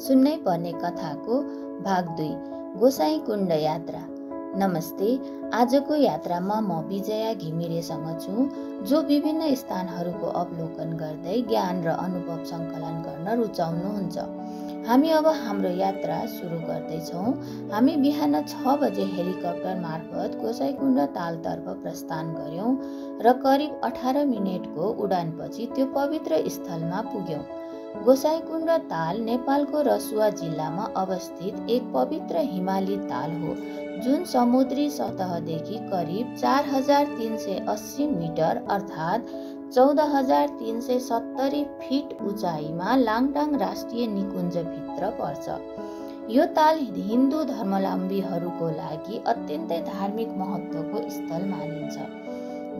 सुन्नै पर्ने कथाको भाग 2 गोसाईकुण्ड यात्रा। नमस्ते। आजको यात्रामा म विजया घिमिरेसँग छु, जो विभिन्न स्थानहरूको अवलोकन गर्दै ज्ञान र अनुभव सङ्कलन गर्न रुचाउनुहुन्छ। हामी अब हाम्रो यात्रा सुरु गर्दैछौँ। हामी बिहान 6 बजे हेलिकप्टर मार्फत गोसाईकुण्ड तालतर्फ प्रस्थान गर्यौं र करिब 18 मिनेटको उडानपछि त्यो पवित्र स्थलमा पुग्यौं। गोसाईकुण्ड ताल नेपालको रसुवा जिल्लामा अवस्थित एक पवित्र हिमाली ताल हो, जुन समुद्री सतहदेखि करिब 4380 मिटर अर्थात् 14370 फिट उचाइमा लाङटाङ राष्ट्रिय निकुञ्जभित्र पर्छ। यो ताल हिन्दू धर्मावलम्बीहरूको लागि अत्यन्तै धार्मिक महत्त्वको स्थल मानिन्छ।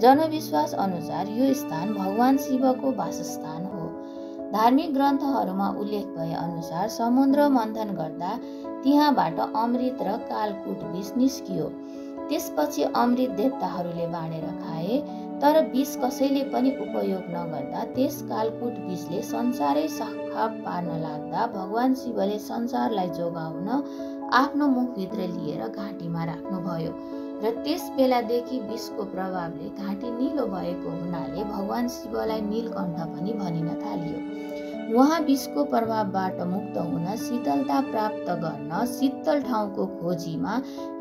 जनविश्वास अनुसार यो स्थान भगवान शिवको वासस्थान हो। धार्मिक ग्रन्थहरूमा उल्लेख भए अनुसार समुद्र मन्थन गर्दा त्यहाँबाट अमृत र कालकूट विष निस्कियो। त्यसपछि अमृत देवताहरूले बाँडेर खाए, तर विष कसैले पनि उपयोग नगर्दा त्यस कालकूट विषले संसारै सखाप पार्न लाग्दा भगवान शिवले संसारलाई जोगाउन आफ्नो मुखभित्र लिएर घाँटीमा राख्नुभयो र त्यस बेलादेखि विषको प्रभावले घाँटी निलो भएको हुनाले भगवान शिवलाई नीलकण्ठ पनि भनिन थालियो। उहाँ विषको प्रभावबाट मुक्त हुन शीतलता प्राप्त गर्न शीतल ठाउँको खोजीमा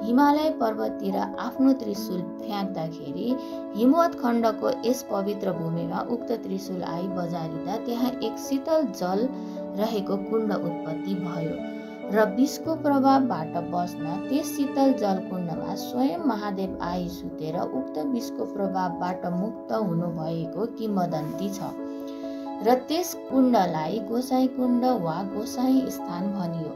हिमालय पर्वततिर आफ्नो त्रिशूल फ्याँक्दाखेरि हिमवत खण्डको यस पवित्र भूमिमा उक्त त्रिशूल आई बजारिँदा त्यहाँ एक शीतल जल रहेको कुण्ड उत्पत्ति भयो र विषको प्रभावबाट बस्न त्यस शीतल जलकुण्डमा स्वयं महादेव आई सुतेर उक्त विषको प्रभावबाट मुक्त हुनुभएको किंवदन्ती छ र त्यस कुण्डलाई गोसाईकुण्ड वा गोसाई स्थान भनियो।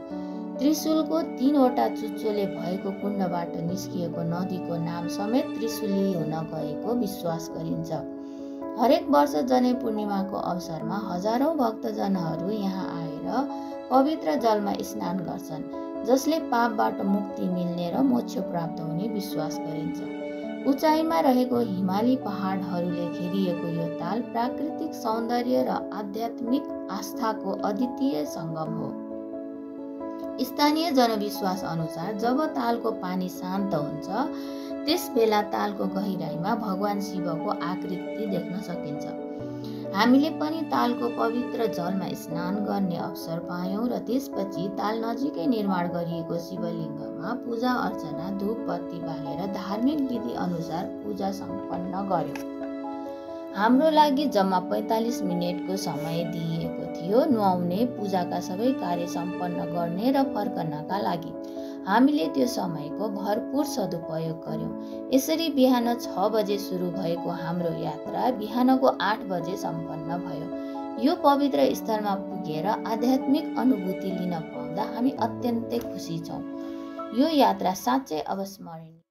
त्रिशूलको 3वटा चुच्चोले भएको कुण्डबाट निस्किएको नदीको नाम समेत त्रिशूली हुन गएको विश्वास गरिन्छ। हरेक वर्ष जनै पूर्णिमाको अवसरमा हजारौं भक्तजनहरू यहाँ आएर पवित्र जलमा स्नान गर्छन्, जसले पापबाट मुक्ति मिल्ने र मोक्ष प्राप्त हुने विश्वास गरिन्छ। उचाइमा रहेको हिमाली पहाडहरूले घेरिएको यो ताल प्राकृतिक सौन्दर्य र आध्यात्मिक आस्थाको अद्वितीय सङ्गम हो। स्थानीय जनविश्वास अनुसार जब तालको पानी शान्त हुन्छ, त्यस बेला तालको गहिराईमा भगवान शिवको आकृति देख्न सकिन्छ। हामीले पनि तालको पवित्र जलमा स्नान गर्ने अवसर पायौं र त्यसपछि ताल नजिकै निर्माण गरिएको शिवलिङ्गमा पूजा अर्चना धूप बत्ती बालेर धार्मिक विधि अनुसार पूजा सम्पन्न गर्यौं। हाम्रो लागि जम्मा 45 मिनेटको समय दिइएको थियो नुहाउने, पूजाका सबै कार्य सम्पन्न गर्ने र फर्कनका लागि। हामीले त्यो समयको भरपूर सदुपयोग गर्यौं। यसरी बिहान 6 बजे सुरु भएको हाम्रो यात्रा बिहानको 8 बजे सम्पन्न भयो। यो पवित्र स्थलमा पुगेर आध्यात्मिक अनुभूति लिन पाउँदा हामी अत्यन्तै खुसी छौं। यो यात्रा साँच्चै अविस्मरणीय